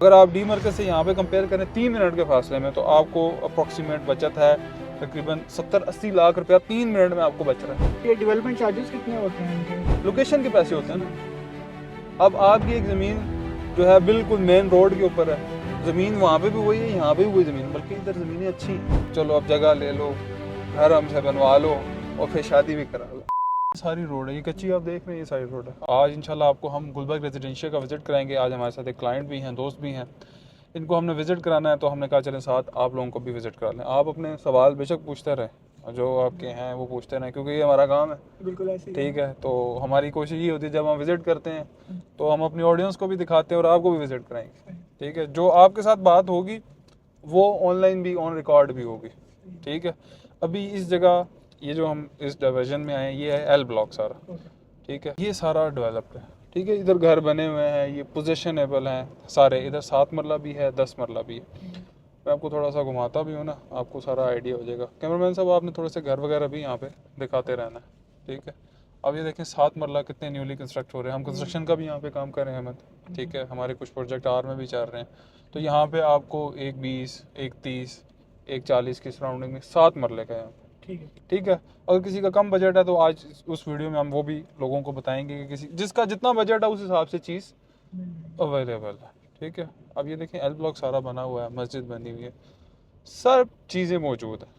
अगर आप D market से यहाँ पे कंपेयर करें 3 मिनट के फासले में, तो आपको अप्रोक्सीमेट बचत है तकरीबन 70-80 लाख रुपया 3 मिनट में आपको बच रहा है। ये डेवलपमेंट चार्जेस कितने होते हैं इनके? लोकेशन के पैसे होते हैं ना। अब आपकी एक ज़मीन जो है बिल्कुल मेन रोड के ऊपर है, ज़मीन वहाँ पे भी वही है, यहाँ पे भी वही ज़मीन, बल्कि इधर ज़मीनें अच्छी हैं। चलो अब जगह ले लो, घर हमसे बनवा लो और फिर शादी भी करा लो। सारी रोड है, ये कच्ची आप देख रहे हैं, ये सारी रोड है। आज इंशाल्लाह आपको हम गुलबर्ग रेजिडेंशियल का विज़िट कराएंगे। आज हमारे साथ एक क्लाइंट भी हैं, दोस्त भी हैं, इनको हमने विज़िट कराना है, तो हमने कहा चलें साथ आप लोगों को भी विज़िट करा लें। आप अपने सवाल बेशक पूछते रहें, जो आपके हैं वो पूछते रहें, क्योंकि ये हमारा काम है। बिल्कुल ऐसे ही ठीक है, तो हमारी कोशिश ये होती है जब हम विज़िट करते हैं तो हम अपनी ऑडियंस को भी दिखाते हैं और आपको भी विज़िट कराएंगे। ठीक है, जो आपके साथ बात होगी वो ऑनलाइन भी ऑन रिकॉर्ड भी होगी। ठीक है, अभी इस जगह ये जो हम इस डिवीजन में आए हैं, ये है एल ब्लॉक सारा। ठीक है, ये सारा डेवलप्ड है। ठीक है, इधर घर बने हुए हैं, ये पोजीशनेबल हैं सारे। इधर 7 मरला भी है, 10 मरला भी है। मैं आपको थोड़ा सा घुमाता भी हूँ ना, आपको सारा आइडिया हो जाएगा। कैमरामैन साहब आपने थोड़े से घर वगैरह भी यहाँ पे दिखाते रहना है। ठीक है, अब ये देखें 7 मरला कितने न्यूली कंस्ट्रक्ट हो रहे हैं। हम कंस्ट्रक्शन का भी यहाँ पे काम कर रहे हैं अहमद। ठीक है, हमारे कुछ प्रोजेक्ट आर में भी चल रहे हैं, तो यहाँ पे आपको एक 20, एक 30, एक 40 की सराउंडिंग में 7 मरले का है। ठीक है, अगर किसी का कम बजट है तो आज उस वीडियो में हम वो भी लोगों को बताएंगे कि किसी जिसका जितना बजट है उस हिसाब से चीज़ अवेलेबल है। ठीक है, अब ये देखें एल ब्लॉक सारा बना हुआ है, मस्जिद बनी हुई है, सब चीज़ें मौजूद हैं।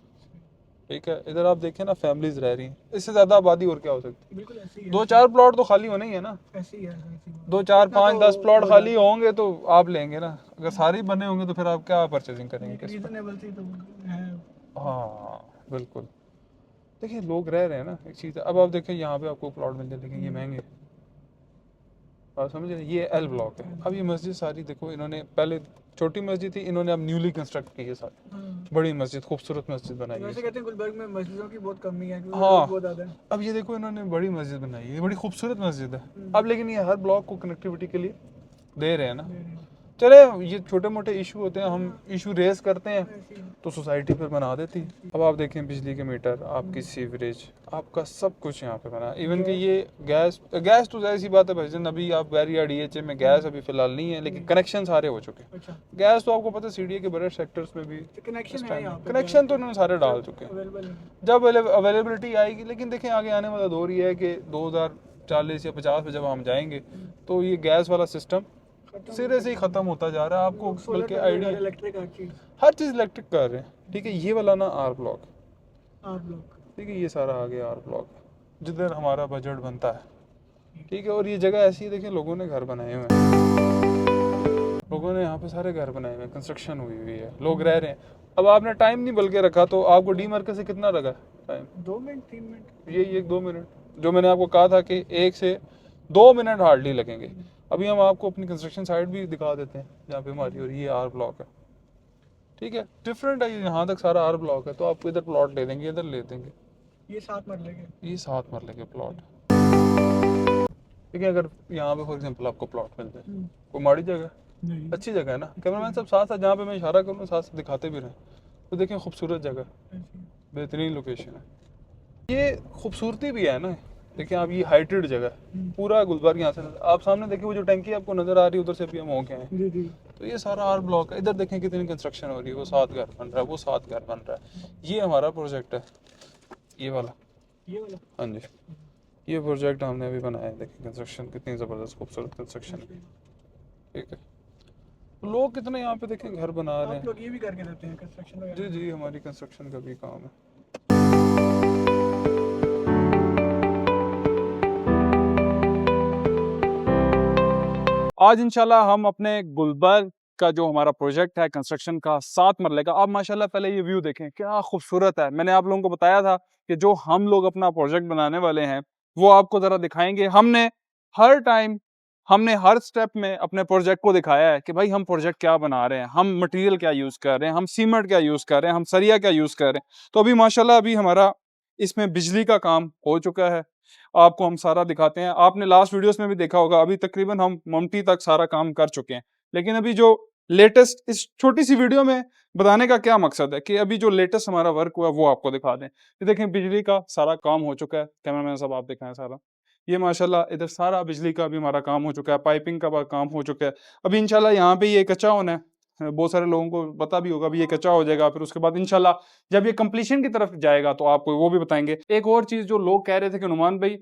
ठीक है, इधर आप देखें ना, फैमिलीज रह रही हैं, इससे ज़्यादा आबादी और क्या हो सकती है। बिल्कुल ऐसे ही है। 2-4 प्लॉट तो खाली होने ही है ना। ऐसे ही है, ऐसे ही है। 2-4-5-10 तो प्लॉट हो खाली जाता होंगे तो आप लेंगे ना। अगर सारे ही बने होंगे तो फिर आप क्या परचेजिंग है। करेंगे, एक किस पर? रीजनेबल सी तो है। हाँ बिल्कुल। देखिए लोग रह रहे हैं ना, एक चीज़ है। अब आप देखें यहाँ पे आपको प्लॉट मिल जाए, लेकिन ये महंगे हैं। आप समझ रहे हैं, ये एल ब्लॉक है। अब ये मस्जिद सारी देखो, इन्होंने पहले छोटी मस्जिद थी, इन्होंने अब न्यूली कंस्ट्रक्ट की है सारी, बड़ी मस्जिद, खूबसूरत मस्जिद बनाई है। वैसे कहते हैं गुलबर्ग में मस्जिदों की बहुत कमी है क्योंकि लोग हाँ, बहुत ज़्यादा हैं। अब ये देखो इन्होंने बड़ी मस्जिद बनाई है, ये बड़ी खूबसूरत मस्जिद है। अब लेकिन ये हर ब्लॉक को कनेक्टिविटी के लिए दे रहे हैं ना। चले, ये छोटे मोटे इशू होते हैं, हम इशू रेस करते हैं तो सोसाइटी फिर बना देती है। अब आप देखें बिजली के मीटर, आपकी सीवरेज, आपका सब कुछ यहाँ पे बना। इवन कि ये गैस तो जाहिर सी बात है भाईजान, अभी आप बैरिया डीएचए में गैस अभी फिलहाल नहीं है, लेकिन कनेक्शन सारे हो चुके हैं। अच्छा, गैस तो आपको पता है सीडीए के बड़े सेक्टर्स में भी कनेक्शन है यहाँ पे, कनेक्शन तो इन्होंने सारे डाल चुके हैं। अवेलेबल है। जब अवेलेबिलिटी आएगी, लेकिन देखें आगे आने वाला दौर ये है कि 2040 या 50 में जब हम जाएंगे तो ये गैस वाला सिस्टम सिरे से ही खत्म होता जा रहा है। आपको बल्कि आइडिया, इलेक्ट्रिक हर चीज़ इलेक्ट्रिक कर रहे हैं। ठीक है, ये वाला ना आर ब्लॉक, ब्लॉक। ठीक है, ये सारा आ गया आर ब्लॉक, जिधर हमारा बजट बनता है। ठीक है, और ये जगह ऐसी है, देखिए लोगों ने घर बनाए हुए हैं, लोगों ने यहाँ पे सारे घर बनाए हुए हैं, कंस्ट्रक्शन हुई हुई है, लोग रह रहे हैं। अब आपने टाइम नहीं बल्कि रखा, तो आपको डी मार्केट से कितना लगा टाइम? 2 मिनट 3 मिनट, यही 1-2 मिनट, जो मैंने आपको कहा था कि 1 से 2 मिनट हार्डली लगेंगे। अभी हम आपको अपनी कंस्ट्रक्शन साइट भी दिखा देते हैं जहाँ पे हमारी, और ये आर ब्लॉक है। ठीक है, डिफरेंट है, यहाँ तक सारा आर ब्लॉक है, तो आपको इधर प्लॉट ले देंगे, इधर ले देंगे। ये 7 मरले के। ये 7 मरले के प्लॉट। ठीक है, अगर यहाँ पे फॉर एग्जांपल आपको प्लॉट मिल जाए, कोई माड़ी जगह, नहीं, अच्छी जगह है ना। कैमरामैन साहब साथ साथ जहाँ पे मैं इशारा करूँ साथ साथ दिखाते भी रहें, तो देखें खूबसूरत जगह, बेहतरीन लोकेशन है। ये खूबसूरती भी है ना। देखिए आप, ये हाइटेड जगह है, पूरा गुलबर्ग यहाँ से आप सामने देखिए, वो जो टंकी आपको नजर आ रही है उधर से भी हम हो गए हैं। जी जी। तो ये सारा आर ब्लॉक है। इधर देखें कितनी कंस्ट्रक्शन हो रही है, वो 7 घर बन रहा है, वो 7 घर बन रहा है। ये हमारा प्रोजेक्ट है, ये वाला। हाँ जी, ये प्रोजेक्ट हमने अभी बनाया है। देखिए कंस्ट्रक्शन कितनी ज़बरदस्त खूबसूरत कंस्ट्रक्शन है। ठीक है, तो लोग कितने यहाँ पे देखें घर बना रहे आप हैं। लोग ये भी करके देते हैं कंस्ट्रक्शन वगैरह? जी जी, हमारी कंस्ट्रक्शन का भी काम है। आज इंशाल्लाह हम अपने गुलबर्ग का जो हमारा प्रोजेक्ट है कंस्ट्रक्शन का 7 मरले का, आप माशाल्लाह पहले ये व्यू देखें, क्या खूबसूरत है। मैंने आप लोगों को बताया था कि जो हम लोग अपना प्रोजेक्ट बनाने वाले हैं वो आपको ज़रा दिखाएंगे। हमने हर स्टेप में अपने प्रोजेक्ट को दिखाया है कि भाई हम प्रोजेक्ट क्या बना रहे हैं, हम मटेरियल क्या यूज़ कर रहे हैं, हम सीमेंट क्या यूज़ कर रहे हैं, हम सरिया क्या यूज़ कर रहे हैं। तो अभी माशाल्लाह अभी हमारा इसमें बिजली का काम हो चुका है, आपको हम सारा दिखाते हैं। आपने लास्ट वीडियोस में भी देखा होगा, अभी तकरीबन हम ममटी तक सारा काम कर चुके हैं। लेकिन अभी जो लेटेस्ट, इस छोटी सी वीडियो में बताने का क्या मकसद है कि अभी जो लेटेस्ट हमारा वर्क हुआ है वो आपको दिखा दें। ये देखें बिजली का सारा काम हो चुका है। कैमरामैन साहब आप दिखाएं सारा, ये माशाल्लाह इधर सारा बिजली का भी हमारा काम हो चुका है, पाइपिंग का काम हो चुका है। अभी इंशाल्लाह यहाँ पे ये कच्चा होना है, बहुत सारे लोगों को पता भी होगा, अभी ये कच्चा हो जाएगा, फिर उसके बाद इंशाल्लाह जब ये कंप्लीशन की तरफ जाएगा तो आपको वो भी बताएंगे। एक और चीज़ जो लोग कह रहे थे कि नुमान भाई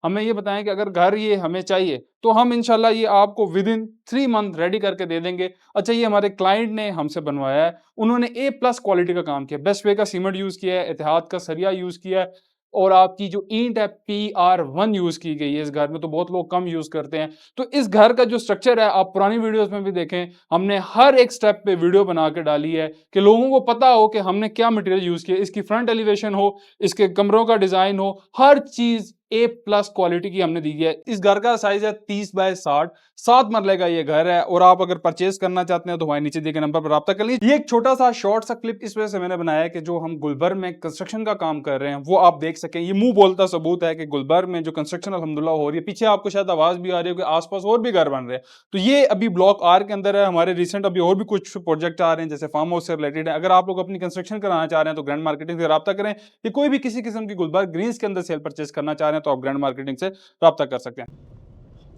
हमें ये बताएं कि अगर घर ये हमें चाहिए तो हम इंशाल्लाह ये आपको विद इन 3 मंथ रेडी करके दे देंगे। अच्छा, ये हमारे क्लाइंट ने हमसे बनवाया है, उन्होंने A+ क्वालिटी का काम किया, बेस्ट वे का सीमेंट यूज़ किया है, इतिहाद का सरिया यूज़ किया है और आपकी जो ईंट है PR1 यूज़ की गई है इस घर में, तो बहुत लोग कम यूज़ करते हैं। तो इस घर का जो स्ट्रक्चर है आप पुरानी वीडियोस में भी देखें, हमने हर एक स्टेप पे वीडियो बना के डाली है कि लोगों को पता हो कि हमने क्या मटेरियल यूज़ किया, इसकी फ्रंट एलिवेशन हो, इसके कमरों का डिज़ाइन हो, हर चीज़ A+ क्वालिटी की हमने दी है। इस घर का साइज है 30 बाय 60, 7 मरले का ये घर है और आप अगर परचेज करना चाहते हैं तो हमारे नीचे दिए गए नंबर पर राब्ता कर लीजिए। ये एक छोटा सा शॉर्ट सा क्लिप इस वजह से मैंने बनाया है कि जो हम गुलबर्ग में कंस्ट्रक्शन का काम कर रहे हैं वो आप देख सकें। ये मुंह बोलता सबूत है कि गुलबर्ग में जो कंस्ट्रक्शन अल्हम्दुलिल्लाह हो रही है, पीछे आपको शायद आवाज भी आ रही हो कि आसपास और भी घर बन रहे हैं। तो ये अभी ब्लॉक R के अंदर है, हमारे रिसेंट अभी और भी कुछ प्रोजेक्ट आ रहे हैं जैसे फार्म हाउस से रिलेटेड है। अगर आप लोग अपनी कंस्ट्रक्शन कराना चाह रहे हैं तो ग्रैंड मार्केटिंग से राब्ता करें, या कोई भी किसी किस्म की गुलबर्ग ग्रीन्स के अंदर सेल परचेज करना चाह रहे हैं तो आप ग्रैंड मार्केटिंग से राब्ता कर सकते हैं।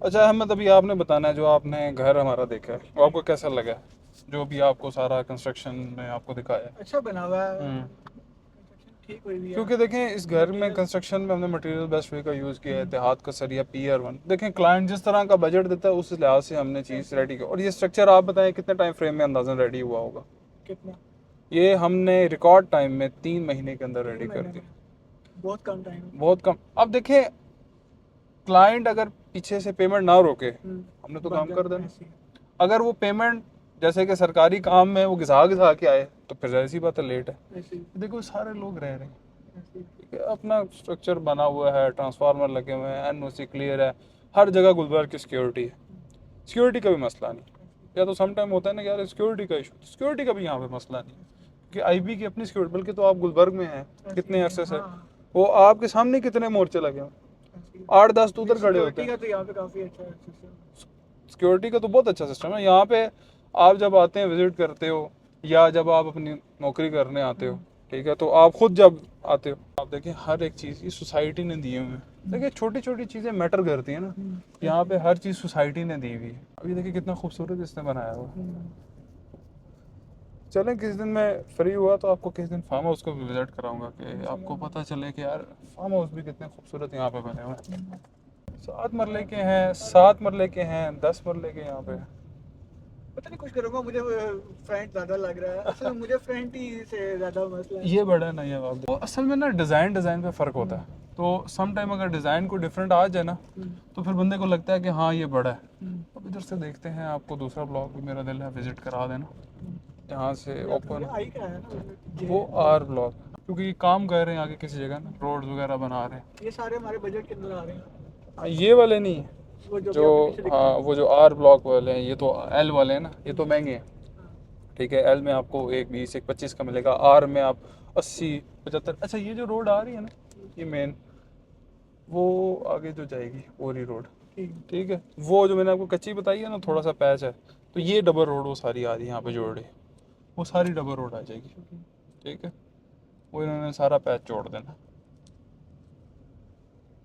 अच्छा अहमद, अभी आपने बताना है जो आपने घर हमारा देखा है वो आपको कैसा लगा है, जो भी आपको सारा कंस्ट्रक्शन में आपको दिखाया है। अच्छा बना हुआ है, कंस्ट्रक्शन ठीक हुई हुई है। क्योंकि देखें इस घर में कंस्ट्रक्शन में हमने मटेरियल बेस्ट वे का यूज़ किया है, इतिहाद का सरिया PR1। देखें क्लाइंट जिस तरह का बजट देता है उस लिहाज से हमने चीज़ रेडी की। और ये स्ट्रक्चर आप बताएं कितने टाइम फ्रेम में अंदाज़न रेडी हुआ होगा? कितना? ये हमने रिकॉर्ड टाइम में 3 महीने के अंदर रेडी कर दी। बहुत कम टाइम। बहुत कम। अब देखें क्लाइंट अगर पीछे से पेमेंट ना रोके हमने तो काम कर देना। अगर वो पेमेंट जैसे कि सरकारी काम में वो घिसा घिसा के आए तो फिर ऐसी बात है लेट है। देखो सारे लोग रह रहे हैं, ठीक है, अपना स्ट्रक्चर बना हुआ है, ट्रांसफार्मर लगे हुए हैं, NOC क्लियर है, हर जगह गुलबर्ग की सिक्योरिटी है, सिक्योरिटी का भी मसला नहीं। या तो सम टाइम होता है ना कि यार सिक्योरिटी का इशू, सिक्योरिटी का भी यहाँ पे मसला नहीं कि IB की अपनी सिक्योरिटी, बल्कि तो आप गुलबर्ग में हैं कितने अरसे से, वो आपके सामने कितने मोर्चे लगे हैं, 8-10 तो उधर खड़े होते हैं। तो यहाँ पे काफी अच्छा है सिक्योरिटी का तो बहुत अच्छा सिस्टम है यहाँ पे। आप जब आते हैं विजिट करते हो या जब आप अपनी नौकरी करने आते हो, ठीक है, तो आप खुद जब आते हो आप देखें हर एक चीज़ इस सोसाइटी ने दी हुई है। देखिए छोटी छोटी चीज़ें मैटर करती हैं ना, यहाँ पे हर चीज़ सोसाइटी ने दी हुई है। अभी देखिए कितना खूबसूरत इसने बनाया हुआ है। चलें किस दिन मैं फ्री हुआ तो आपको किस दिन फार्म हाउस को भी विजिट कराऊंगा कि आपको पता चले कि यार फार्म हाउस भी कितने खूबसूरत यहाँ पे बने हुए हैं। 7 मरले के हैं, 7 मरले के हैं, 10 मरले के यहाँ पे। पता नहीं कुछ करूँगा, मुझे फ्रंट ज़्यादा लग रहा है। असल में मुझे फ्रंट ही से ज़्यादा मसला है। ये बड़ा है ना, ये बात तो असल में ना डिज़ाइन पे फ़र्क होता है। तो सम टाइम अगर डिज़ाइन को डिफरेंट आ जाए ना तो फिर बंदे को लगता है कि हाँ ये बड़ा है। अब इधर से देखते हैं, आपको दूसरा ब्लॉक भी मेरा दिल है विजिट करा देना। यहाँ से ओपन वो R ब्लॉक, क्योंकि ये काम कर रहे हैं आगे किसी जगह ना, रोड वगैरह बना रहे हैं। ये सारे हमारे बजट के अंदर आ रहे हैं। हाँ, ये वाले नहीं, हाँ वो जो R ब्लॉक वाले हैं, ये तो L वाले हैं ना, ये तो महंगे हैं, ठीक है। L में आपको 1 20 1 25 का मिलेगा, R में आप 80 75। अच्छा ये जो रोड आ रही है ना, ये मेन वो आगे जो जाएगी ओरी रोड, ठीक है, वो जो मैंने आपको कच्ची बताई है ना, थोड़ा सा पैच है, तो ये डबल रोड वो सारी आ रही है यहाँ पे जोड़ रही, वो सारी डबल रोड आ जाएगी, ठीक है। वो इन्होंने सारा पैच जोड़ देना।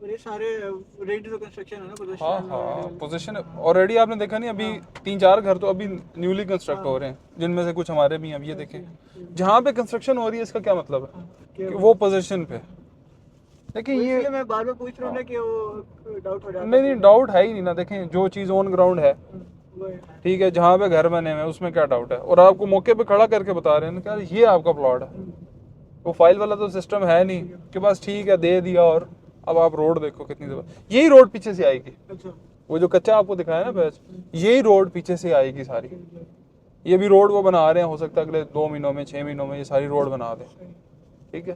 और ये सारे रेडी टू कंस्ट्रक्शन है ना, पोजीशन। हाँ पोजीशन ऑलरेडी आपने देखा नहीं, अभी 3-4 घर तो अभी न्यूली कंस्ट्रक्ट हो रहे हैं, जिनमें से कुछ हमारे भी हैं। अब ये देखें जहाँ पे कंस्ट्रक्शन हो रही है इसका क्या मतलब है कि वो पोजीशन पे। देखिए ये मैं बार बार पूछ रहा हूँ ना कि वो डाउट हो जाता है। नहीं डाउट है ही नहीं ना। देखें जो चीज़ ऑन ग्राउंड है, ठीक है, जहाँ पे घर बने हुए हैं उसमें क्या डाउट है, और आपको मौके पे खड़ा करके बता रहे हैं कि यार ये आपका प्लॉट है। वो फाइल वाला तो सिस्टम है नहीं कि बस ठीक है दे दिया और अब आप रोड देखो कितनी दफा, यही रोड पीछे से आएगी। वो जो कच्चा आपको दिखाया ना पैच, यही रोड पीछे से आएगी सारी। ये भी रोड वो बना रहे हैं, हो सकता है अगले 2 महीनों में 6 महीनों में ये सारी रोड बना दें, ठीक है।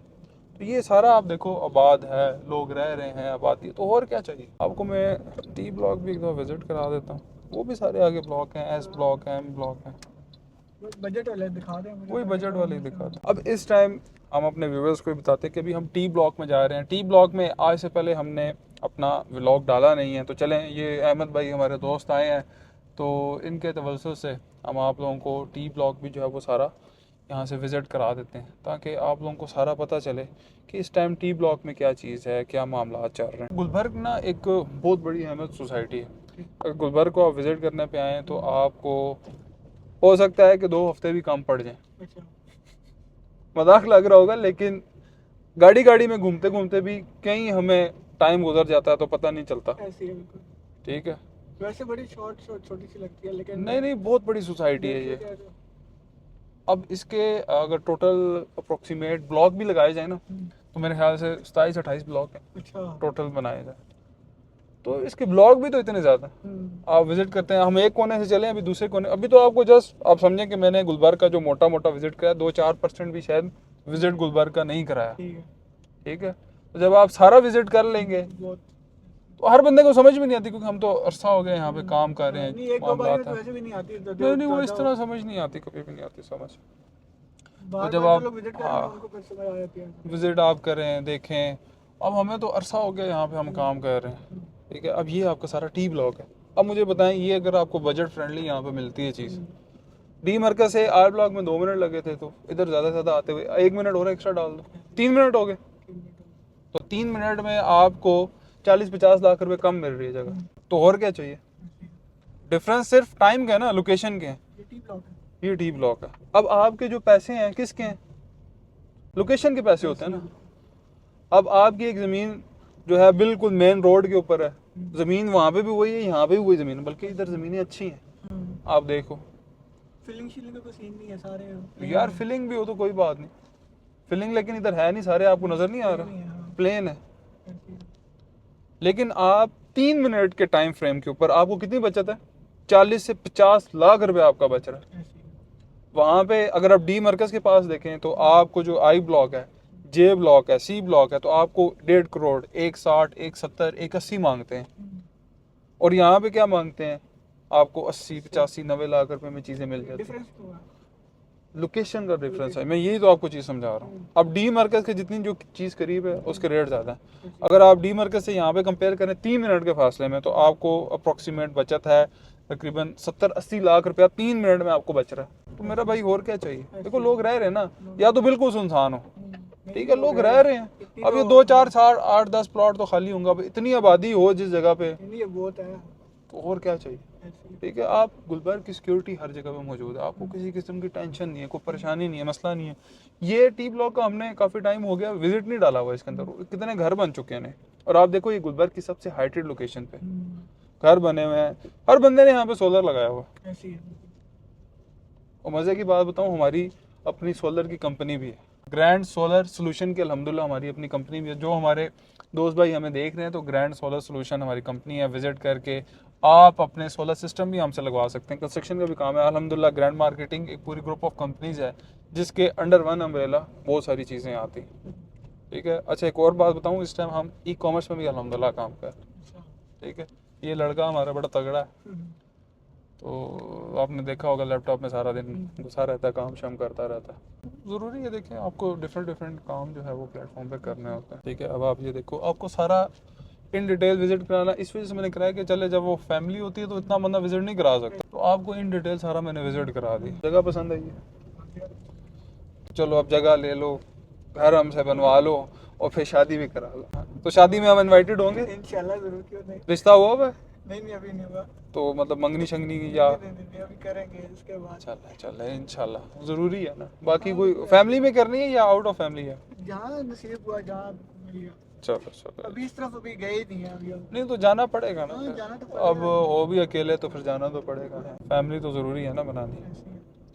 तो ये सारा आप देखो आबाद है, लोग रह रहे हैं, आबादी, तो और क्या चाहिए आपको। मैं T ब्लॉक भी एक दफ़ा विजिट करा देता हूँ, वो भी सारे आगे ब्लॉक हैं, S ब्लॉक है, M ब्लॉक है, बजट वाले दिखा दें मुझे। वही बजट वाले ही दिखा दें। अब इस टाइम हम अपने व्यूवर्स को भी बताते हैं कि अभी हम T ब्लॉक में जा रहे हैं। T ब्लॉक में आज से पहले हमने अपना व्लॉग डाला नहीं है, तो चलें ये अहमद भाई हमारे दोस्त आए हैं तो इनके तवज्जुह से हम आप लोगों को T ब्लॉक भी जो है वो सारा यहाँ से विज़िट करा देते हैं ताकि आप लोगों को सारा पता चले कि इस टाइम टी ब्लॉक में क्या चीज़ है, क्या मामला चल रहे हैं। गुलबर्ग ना एक बहुत बड़ी अहमद सोसाइटी है। अगर गुलबर्ग को आप विज़िट करने पे आएँ तो आपको हो सकता है कि 2 हफ्ते भी कम पड़ जाएं। अच्छा। मजाक लग रहा होगा, लेकिन गाड़ी गाड़ी में घूमते घूमते भी कहीं हमें टाइम गुजर जाता है तो पता नहीं चलता। ऐसी है बिल्कुल। ठीक है, वैसे बड़ी छोटी सी लगती है, लेकिन नहीं नहीं, बहुत बड़ी सोसाइटी है देखिए ये। क्या जो- अब इसके अगर टोटल अप्रोक्सीमेट ब्लॉक भी लगाए जाए ना तो मेरे ख्याल से 27-28 ब्लॉक हैं अच्छा। टोटल बनाए जाए। तो इसके ब्लॉक भी तो इतने ज़्यादा हैं। आप विजिट करते हैं, हम एक कोने से चले अभी दूसरे कोने, अभी तो आपको जस्ट आप समझें कि मैंने गुलबर्ग का जो मोटा मोटा विजिट किया 2-4% भी शायद विजिट गुलबर्ग का नहीं कराया। ठीक है। ठीक है, तो जब आप सारा विजिट कर लेंगे बहुत तो हर बंदे को समझ भी नहीं आती, क्योंकि हम तो अरसा हो गए यहाँ पे काम कर रहे नहीं, हैं, एक दो बार में मामलात तो हैं। वैसे भी नहीं आती नहीं नहीं, वो इस तरह समझ नहीं आती, कभी भी नहीं आती समझ। बार जब बार आप- जो लोग विजिट करेंगे हाँ। उनको फिर समझ आ जाती है। विजिट आप करें, देखें। अब हमें तो अरसा हो गया यहाँ पे हम काम कर रहे हैं। ठीक है, अब ये आपका सारा टी ब्लॉक है। अब मुझे बताएं, ये अगर आपको बजट फ्रेंडली यहाँ पे मिलती है चीज़, डी मरकज से आर ब्लॉक में 2 मिनट लगे थे, तो इधर ज़्यादा से ज़्यादा आते हुए 1 मिनट और एक्स्ट्रा डाल दो, 3 मिनट हो गए। तो 3 मिनट में आपको 40-50 लाख रुपए कम मिल रही है जगह, तो और क्या चाहिए। डिफरेंस सिर्फ टाइम का है ना, लोकेशन के हैं। ये टी ब्लॉक है। ये टी ब्लॉक है। अब आपके जो पैसे हैं किसके हैं, लोकेशन के पैसे होते हैं ना। अब आपकी एक ज़मीन जो है बिल्कुल मेन रोड के ऊपर है, ज़मीन वहाँ पे भी वही है, यहाँ पे भी वही ज़मीन है, बल्कि इधर ज़मीनें अच्छी हैं। आप देखो फीलिंग शीलिंग का कोई सीन नहीं है, सारे यार, फिलिंग भी हो तो कोई बात नहीं, फिलिंग लेकिन इधर है नहीं, सारे आपको नज़र नहीं आ रहा, प्लेन है। लेकिन आप 3 मिनट के टाइम फ्रेम के ऊपर आपको कितनी बचत है, 40 से 50 लाख रुपए आपका बच रहा है। वहाँ पे अगर आप डी मरकज के पास देखें तो आपको जो आई ब्लॉक है, जे ब्लॉक है, सी ब्लॉक है, तो आपको 1.5 करोड़, 160, 170, 180 मांगते हैं। और यहाँ पे क्या मांगते हैं, आपको 80, 85, 90 लाख रुपए में चीज़ें मिल जाती हैं। डिफरेंस तो है। लोकेशन का डिफरेंस है, मैं यही तो आपको चीज़ समझा रहा हूँ। अब डी मरकज के जितनी जो चीज़ करीब है उसके रेट ज़्यादा है। अगर आप डी मरकज से यहाँ पे कंपेयर करें 3 मिनट के फासले में, तो आपको अप्रोक्सीमेट बचत है तकरीबन 70-80 लाख रुपया 3 मिनट में आपको बच रहा है। तो मेरा भाई और क्या चाहिए। देखो लोग रह रहे हैं ना, या तो बिल्कुल सुनसान हो, ठीक है, लोग रह रहे हैं। अब ये 2, 4, 7, 8, 10 प्लॉट तो खाली होंगे। अब इतनी आबादी हो जिस जगह पे, ये बहुत है। तो और क्या चाहिए। ठीक है, आप गुलबर्ग की सिक्योरिटी हर जगह पे मौजूद है, आपको किसी किस्म की टेंशन नहीं है, कोई परेशानी नहीं है, मसला नहीं है। ये टी ब्लॉक का हमने काफ़ी टाइम हो गया विजिट नहीं डाला हुआ इसके अंदर, कितने घर बन चुके हैं। और आप देखो ये गुलबर्ग की सबसे हाइटेड लोकेशन पे घर बने हुए हैं, हर बंदे ने यहाँ पे सोलर लगाया हुआ है। ऐसी है। और मज़े की बात बताऊँ, हमारी अपनी सोलर की कंपनी भी है, ग्रैंड सोलर सोल्यूशन की अल्हम्दुलिल्लाह हमारी अपनी कंपनी भी है। जो हमारे दोस्त भाई हमें देख रहे हैं, तो ग्रैंड सोलर सोल्यूशन हमारी कंपनी है, विजिट करके आप अपने सोलर सिस्टम भी हमसे लगवा सकते हैं। कंस्ट्रक्शन का भी काम है अल्हम्दुलिल्लाह। ग्रैंड मार्केटिंग एक पूरी ग्रुप ऑफ कंपनीज है जिसके अंडर वन अम्ब्रेला बहुत सारी चीज़ें आती हैं। ठीक है, अच्छा एक और बात बताऊँ, इस टाइम हम ई कॉमर्स में भी अल्हम्दुलिल्लाह काम कर रहे हैं। ठीक है, ये लड़का हमारा बड़ा तगड़ा है, तो आपने देखा होगा लैपटॉप में सारा दिन घुसा रहता है, काम शाम करता रहता है। ज़रूरी है, देखें आपको डिफरेंट काम जो है वो प्लेटफॉर्म पे करने होते हैं। ठीक है, अब आप ये देखो, आपको सारा इन डिटेल विजिट कराना, इस वजह से मैंने कराया कि चले जब वो फैमिली होती है तो इतना बंदा विजिट नहीं करा सकता, तो आपको इन डिटेल सारा मैंने विजिट करा दी। जगह पसंद आई है, चलो अब जगह ले लो, घर हमसे बनवा लो और फिर शादी भी करा लो। तो शादी में हम इनवाइटेड होंगे, इंशाल्लाह जरूर, क्यों नहीं। रिश्ता हुआ हुआ है? नहीं अभी नहीं हुआ। तो मतलब मंगनी शंगनी या नहीं, अभी करेंगे इसके बाद। चल इंशाल्लाह, ज़रूरी है ना। बाकी कोई फैमिली में करनी है या आउट ऑफ फैमिली है? जहाँ नसीब हुआ, जहाँ मिल गया। चलो अभी इस तरफ अभी गए ही नहीं है अभी। नहीं तो जाना पड़ेगा ना हाँ, फिर। जाना तो पड़ेगा। अब हो भी अकेले तो फिर जाना तो पड़ेगा, फैमिली तो ज़रूरी है ना बनानी,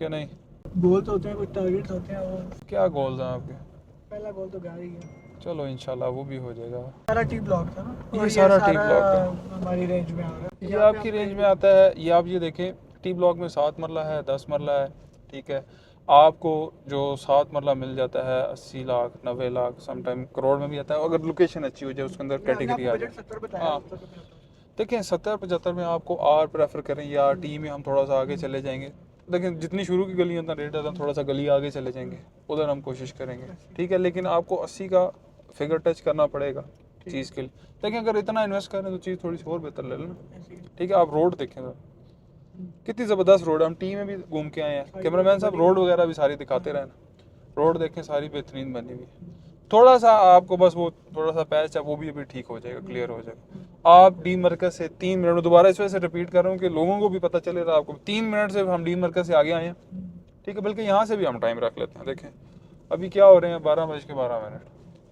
क्या नहीं। गोल्स होते हैं, कुछ टारगेट्स होते हैं, वो क्या गोल्स हैं आपके? पहला गोल तो घर ही है। चलो इंशाल्लाह वो भी हो जाएगा। सारा टी ब्लॉक था ना, ये और सारा टी ब्लॉक है, हमारी रेंज में आ रहा है। ये आपकी रेंज में आता है। ये आप ये देखें, टी ब्लॉक में 7 मरला है, 10 मरला है। ठीक है, आपको जो 7 मरला मिल जाता है 80 लाख, 90 लाख, समटाइम करोड़ में भी आता है, अगर लोकेशन अच्छी हो जाए, उसके अंदर कैटेगरी आ जाए। हाँ, देखें 70-75 में आपको आर प्रेफर करें या टी में हम थोड़ा सा आगे चले जाएंगे। लेकिन जितनी शुरू की गली उतना रेट आता है, थोड़ा सा गली आगे चले जाएंगे, उधर हम कोशिश करेंगे। ठीक है, लेकिन आपको 80 का फिगर टच करना पड़ेगा चीज़ के लिए। लेकिन अगर इतना इन्वेस्ट करें तो चीज़ थोड़ी सी और बेहतर ले लेना। ठीक है, आप रोड देखें, कितनी ज़बरदस्त रोड है, हम टी में भी घूम के आए हैं। कैमरामैन साहब रोड वगैरह भी सारी दिखाते रहे ना, रोड देखें सारी बेहतरीन बनी हुई है। थोड़ा सा आपको बस वो थोड़ा सा पैच है, वो भी अभी ठीक हो जाएगा, क्लियर हो जाएगा। आप डी मरकज से 3 मिनट में, दोबारा इस वजह से रिपीट कर रहा हूँ कि लोगों को भी पता चले रहा आपको, 3 मिनट से हम डी मरकज से आगे आए हैं, ठीक है। बल्कि यहाँ से भी हम टाइम रख लेते हैं। देखें अभी क्या हो रहे हैं, 12:12,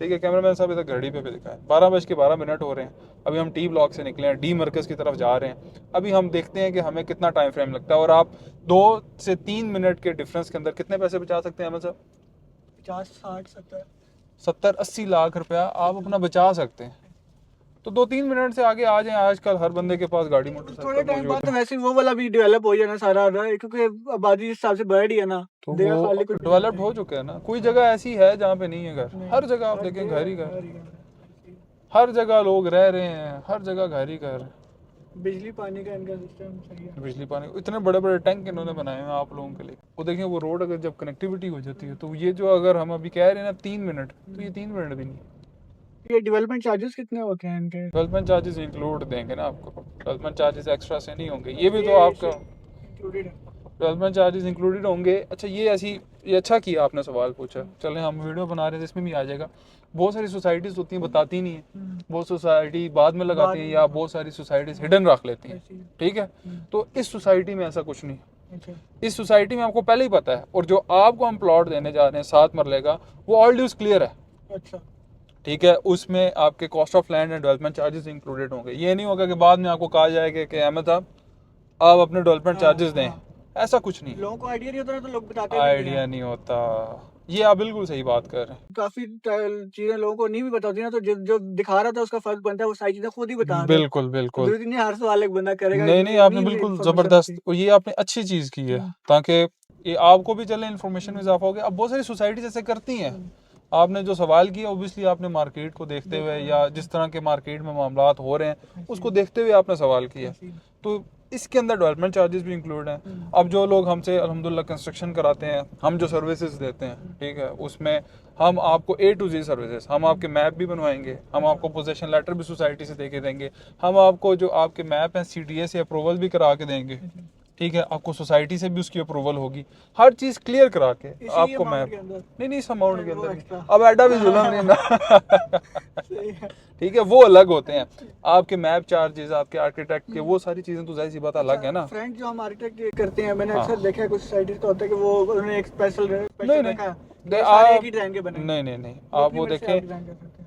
ठीक है। कैमरामैन साहब इधर घड़ी पे भी दिखाएं, 12:12 हो रहे हैं। अभी हम टी ब्लॉक से निकले हैं, डी मरकज की तरफ जा रहे हैं। अभी हम देखते हैं कि हमें कितना टाइम फ्रेम लगता है, और आप 2 से 3 मिनट के डिफरेंस के अंदर कितने पैसे बचा सकते हैं अहमद साहब? 50, 60, 70, 70-80 लाख रुपया आप अपना बचा सकते हैं। तो 2-3 मिनट से आगे आ जाएं। आजकल हर बंदे के पास गाड़ी थोड़े मोटरसाइकिल टाइम बाद मौजूद तो है। वैसे वो वाला भी डेवलप हो जाना सारा, क्योंकि आबादी जिस हिसाब से बढ़ रही है ना, तो जगह वो खाली कुछ डेवलप्ड हो चुके हैं ना। कोई जगह ऐसी है जहाँ पे नहीं है घर, नहीं, हर जगह आप देखें घर ही घर, हर जगह लोग रह रहे हैं, हर जगह घर ही घर। बिजली पानी का इनका सिस्टम सही है। बिजली पानी, इतने बड़े बड़े टैंक इन्होंने बनाए हैं आप लोगों के लिए। वो देखें वो रोड अगर जब कनेक्टिविटी हो जाती है, तो ये जो अगर हम अभी कह रहे हैं ना 3 मिनट, तो ये 3 मिनट भी नहीं। ये डेवलपमेंट चार्जेस कितने होते हैं इनके? डेवलपमेंट चार्जेस इंक्लूड देंगे ना आपको, डेवलपमेंट चार्जेस एक्स्ट्रा से नहीं होंगे, ये भी तो आपका इंक्लूडेड है। डेवलपमेंट चार्जेस इंक्लूडेड होंगे। अच्छा ये अच्छा किया आपने सवाल पूछा। चलें हम वीडियो बना रहे हैं जिसमें भी आ जाएगा। बहुत सारी सोसाइटीज़ होती हैं बताती नहीं है, बहुत सोसाइटी बाद में लगाती हैं, या बहुत सारी सोसाइटीज़ हिडन रख लेती हैं, ठीक है। तो इस सोसाइटी में ऐसा कुछ नहीं। अच्छा, इस सोसाइटी में आपको पहले ही पता है, और जो आपको हम प्लॉट देने जा रहे हैं 7 मरले का, वो ऑल ड्यूज क्लियर है, अच्छा, ठीक है। उसमें आपके cost of land and development charges included होंगे। ये नहीं होगा कि बाद में आपको कहा जाएगा कि अहमद साहब आप अपने डेवलपमेंट चार्जेस दें, ऐसा कुछ नहीं। लोगों को आइडिया नहीं होता ना, तो लोग बताते भी नहीं आइडिया हैं। नहीं होता, ये आप बिल्कुल सही बात कर रहे हैं। काफी चीजें लोगों को नहीं भी पता होती ना, तो जो दिखा रहा था उसका फर्ज बनता है वो सारी चीजें खुद ही बता दे। बिल्कुल बिल्कुल। जरूरी नहीं हर सवाल एक बंदा करेगा। नहीं नहीं, आपने बिल्कुल ज़बरदस्त, और ये आपने अच्छी चीज़ की है, ताकि ये आपको भी चले, इन्फॉर्मेशन में इजाफा हो गया। अब बहुत सारी सोसाइटी जैसे करती हैं। आपने जो सवाल किया, ओबियसली आपने मार्केट को देखते हुए, या जिस तरह के मार्केट में मामलात हो रहे हैं उसको देखते हुए आपने सवाल किया। तो इसके अंदर डेवलपमेंट चार्जेस भी इंक्लूड हैं। अब जो लोग हमसे अल्हम्दुलिल्लाह कंस्ट्रक्शन कराते हैं, हम जो सर्विसेज देते हैं, ठीक है, उसमें हम आपको A to Z सर्विसेज, हम आपके मैप भी बनवाएंगे, हम आपको पोजेशन लेटर भी सोसाइटी से दे के देंगे, हम आपको जो आपके मैप हैं CTA से अप्रूवल भी करा के देंगे, ठीक है। आपको सोसाइटी से भी उसकी अप्रूवल होगी, हर चीज़ क्लियर करा के आपको मैप। नहीं इस अमाउंट के अंदर अब ऐडा भी जुलम नहीं ना ठीक है, वो अलग होते हैं। आपके मैप चार्जेस, आपके आर्किटेक्ट के, वो सारी चीज़ें तो जाहिर सी बात अलग है ना। फ्रेंड जो हम आर्किटेक्ट करते हैं, मैंने हाँ। अक्सर देखा है कुछ सोसाइटीज का होता है कि वो उन्होंने एक स्पेशल नहीं रखा है, नहीं, सारे एक ही डिजाइन के बने। नहीं आप वो देखें,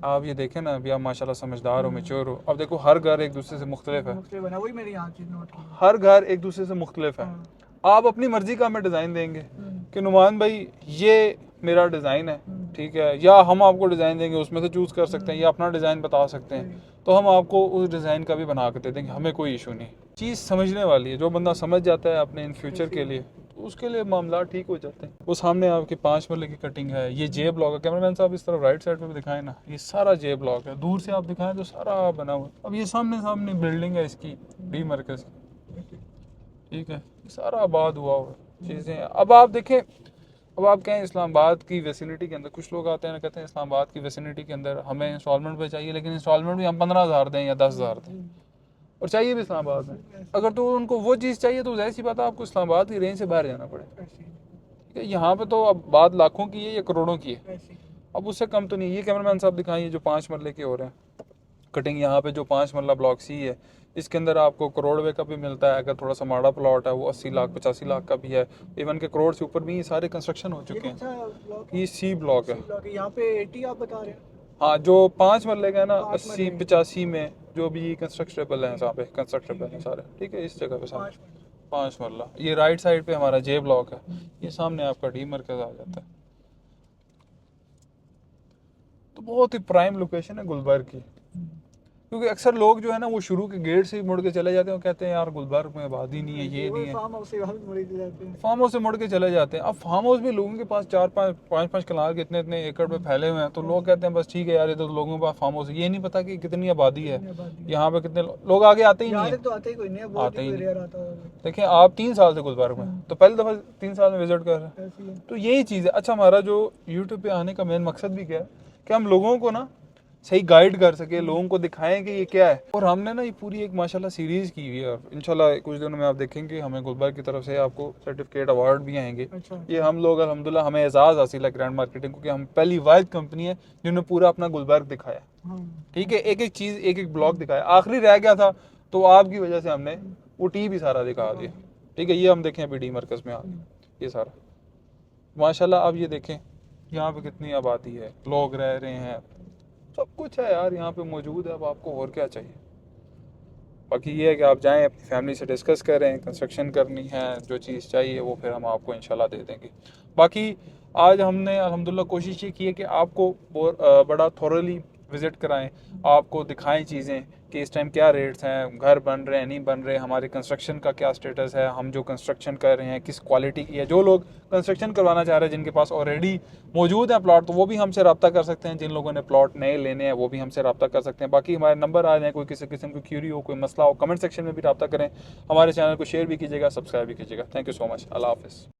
आप ये देखें ना, अभी आप माशाल्लाह समझदार हो, मैच्योर हो। अब देखो हर घर एक दूसरे से मुख्तलिफ है, वही मेरी यहाँ चीज नोट की। हर घर एक दूसरे से मुख्तलिफ है। आप अपनी मर्जी का हमें डिज़ाइन देंगे कि नुमान भाई ये मेरा डिज़ाइन है, ठीक है, या हम आपको डिज़ाइन देंगे, उसमें से चूज़ कर सकते हैं, या अपना डिज़ाइन बता सकते हैं, तो हम आपको उस डिज़ाइन का भी बना के दे देंगे, हमें कोई इशू नहीं। चीज़ समझने वाली है, जो बंदा समझ जाता है अपने इन फ्यूचर के लिए, तो उसके लिए मामला ठीक हो जाते हैं। वो सामने आपके 5 मरले की कटिंग है, ये जे ब्लॉक है। कैमरामैन साहब इस तरफ राइट साइड पे भी दिखाएं ना, ये सारा जे ब्लॉक है, दूर से आप दिखाएं तो सारा बना हुआ। अब ये सामने बिल्डिंग है इसकी, डी मरकज की, ठीक है, सारा आबाद हुआ हुआ चीज़ें। अब आप देखें, अब आप कहें इस्लामाबाद की वैसिनिटी के अंदर, कुछ लोग आते हैं ना, कहते हैं इस्लामाबाद की वैसिनिटी के अंदर हमें इंस्टॉलमेंट पे चाहिए, लेकिन इंस्टॉलमेंट भी हम 15,000 दें या 10,000 दें, और चाहिए भी इस्लामाबाद में। अगर तो उनको वो चीज़ चाहिए, तो जाहिर सी बात है आपको इस्लामाबाद की रेंज से बाहर जाना पड़ेगा, ठीक है। यहाँ पे तो अब बात लाखों की है या करोड़ों की है, अब उससे कम तो नहीं। ये कैमरामैन साहब दिखाइए जो 5 मरले के हो रहे हैं कटिंग, यहाँ पे जो 5 मरला ब्लॉक C है, इसके अंदर आपको करोड़ रुपए का भी मिलता है। अगर थोड़ा सा माड़ा प्लॉट है वो 80 लाख 85 लाख का भी है, इवन के करोड़ से ऊपर भी ये सारे कंस्ट्रक्शन हो चुके हैं। ये C ब्लॉक है, यहाँ पे 80 आप बता रहे हैं। हाँ, जो 5 मरले का है ना, 80-85 में जो भी कंस्ट्रक्टेबल है, यहाँ पे कंस्ट्रक्टेबल है सारे, ठीक है। इस जगह पे सामने 5 मरला, ये राइट साइड पे हमारा J ब्लॉक है, ये सामने आपका डी मरकज आ जाता है। तो बहुत ही प्राइम लोकेशन है गुलबर्ग की, क्योंकि अक्सर लोग जो है ना, वो शुरू के गेट से ही मुड़ के चले जाते हैं, कहते हैं यार गुलबर्ग में आबादी नहीं है, ये नहीं है, फार्म हाउस से मुड़ के चले जाते हैं। अब फार्म हाउस भी लोगों के पास 4-5 कनाल के इतने एकड़ पे फैले हुए हैं, तो लोग कहते हैं बस ठीक है यार, ये तो लोगों के पास फार्म हाउस है। ये नहीं पता कि कितनी आबादी है यहाँ पे, कितने लोग आगे आते ही नहीं है, तो आते ही कोई नहीं है, आते ही नहीं। आता है। देखिए आप 3 साल से गुलबर्ग में, तो पहली दफ़ा 3 साल में विजिट कर रहे हैं, तो यही चीज़ है। अच्छा, हमारा जो यूट्यूब पे आने का मेन मकसद भी क्या है कि हम लोगों को ना सही गाइड कर सके, लोगों को दिखाएं कि ये क्या है। और हमने ना ये पूरी एक माशाल्लाह सीरीज़ की हुई है और इंशाल्लाह कुछ दिनों में आप देखेंगे हमें गुलबर्ग की तरफ से आपको सर्टिफिकेट अवार्ड भी आएंगे। अच्छा। ये हम लोग अल्हम्दुलिल्लाह हमें एजाज़ हासिल है ग्रैंड मार्केटिंग को कि हम पहली वाहिद कंपनी है जिन्होंने पूरा अपना गुलबर्ग दिखाया। हाँ। ठीक है, एक एक चीज़ एक एक ब्लॉक दिखाया, आखिरी रह गया था तो आपकी वजह से हमने वो टी भी सारा दिखा दिया। ठीक है, ये हम देखें अभी डी मरकज़ में आ ये सारा माशाल्लाह। आप ये देखें यहाँ पे कितनी आबादी है, लोग रह रहे हैं, सब कुछ है यार यहाँ पे मौजूद है। अब आपको और क्या चाहिए। बाकी ये है कि आप जाएं अपनी फैमिली से डिस्कस करें, कंस्ट्रक्शन करनी है, जो चीज़ चाहिए वो फिर हम आपको इंशाल्लाह दे देंगे। बाकी आज हमने अल्हम्दुलिल्लाह कोशिश ये की है कि आपको बड़ा थॉरली विज़िट कराएं, आपको दिखाएं चीज़ें कि इस टाइम क्या रेट्स हैं, घर बन रहे हैं नहीं बन रहे, हमारे कंस्ट्रक्शन का क्या स्टेटस है, हम जो कंस्ट्रक्शन कर रहे हैं किस क्वालिटी की है। जो लोग कंस्ट्रक्शन करवाना चाह रहे हैं जिनके पास ऑलरेडी मौजूद है प्लॉट, तो वो भी हमसे रब्ता कर सकते हैं। जिन लोगों ने प्लॉट नए लेने हैं वो भी हमसे रब्ता कर सकते हैं। बाकी हमारे नंबर आ जाए, कोई किसी किस्म की क्यूरी हो, कोई मसला हो, कमेंट सेक्शन में भी रब्ता करें। हमारे चैनल को शेयर भी कीजिएगा, सब्सक्राइब भी कीजिएगा। Thank you so much. अल्लाह हाफ़िज़।